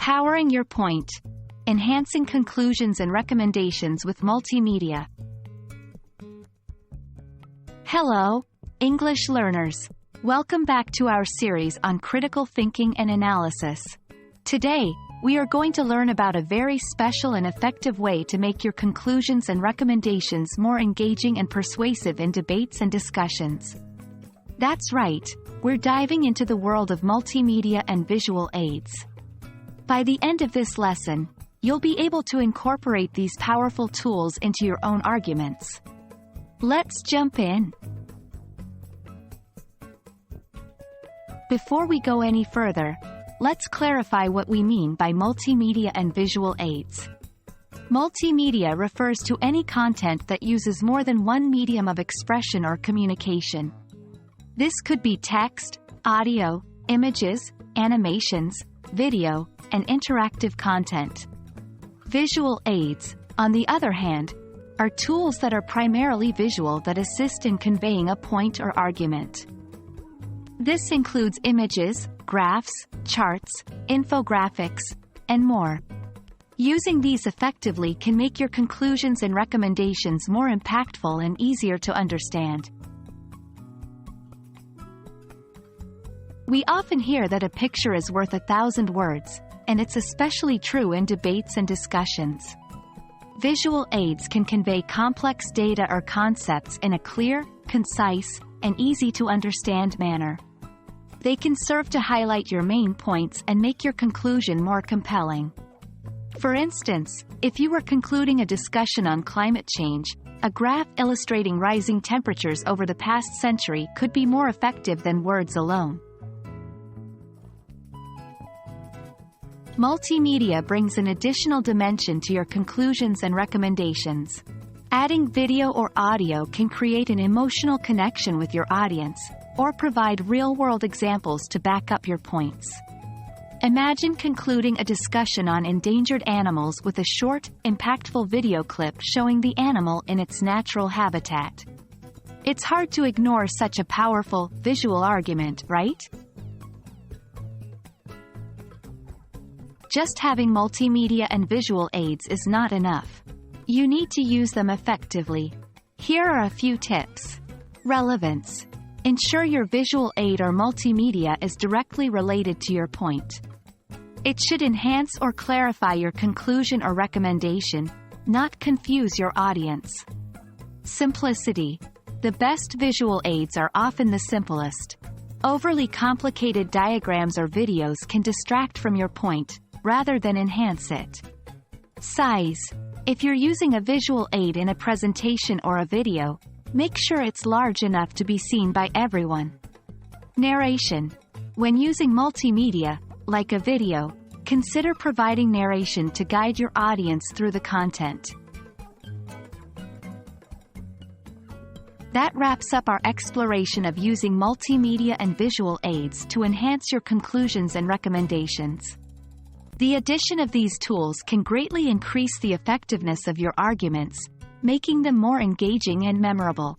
Powering your point. Enhancing conclusions and recommendations with multimedia. Hello, English learners. Welcome back to our series on critical thinking and analysis. Today, we are going to learn about a very special and effective way to make your conclusions and recommendations more engaging and persuasive in debates and discussions. That's right, we're diving into the world of multimedia and visual aids. By the end of this lesson, you'll be able to incorporate these powerful tools into your own arguments. Let's jump in. Before we go any further, let's clarify what we mean by multimedia and visual aids. Multimedia refers to any content that uses more than one medium of expression or communication. This could be text, audio, images, animations, video, and interactive content. Visual aids, on the other hand, are tools that are primarily visual that assist in conveying a point or argument. This includes images, graphs, charts, infographics, and more. Using these effectively can make your conclusions and recommendations more impactful and easier to understand. We often hear that a picture is worth 1,000 words, and it's especially true in debates and discussions. Visual aids can convey complex data or concepts in a clear, concise, and easy-to-understand manner. They can serve to highlight your main points and make your conclusion more compelling. For instance, if you were concluding a discussion on climate change, a graph illustrating rising temperatures over the past century could be more effective than words alone. Multimedia brings an additional dimension to your conclusions and recommendations. Adding video or audio can create an emotional connection with your audience, or provide real-world examples to back up your points. Imagine concluding a discussion on endangered animals with a short, impactful video clip showing the animal in its natural habitat. It's hard to ignore such a powerful, visual argument, right? Just having multimedia and visual aids is not enough. You need to use them effectively. Here are a few tips. Relevance. Ensure your visual aid or multimedia is directly related to your point. It should enhance or clarify your conclusion or recommendation, not confuse your audience. Simplicity. The best visual aids are often the simplest. Overly complicated diagrams or videos can distract from your point, rather than enhance it. Size. If you're using a visual aid in a presentation or a video, make sure it's large enough to be seen by everyone. Narration. When using multimedia, like a video, consider providing narration to guide your audience through the content. That wraps up our exploration of using multimedia and visual aids to enhance your conclusions and recommendations. The addition of these tools can greatly increase the effectiveness of your arguments, making them more engaging and memorable.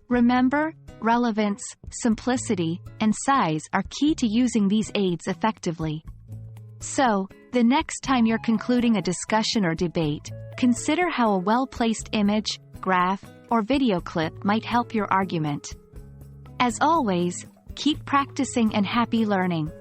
Remember, relevance, simplicity, and size are key to using these aids effectively. So, the next time you're concluding a discussion or debate, consider how a well-placed image, graph, or video clip might help your argument. As always, keep practicing and happy learning.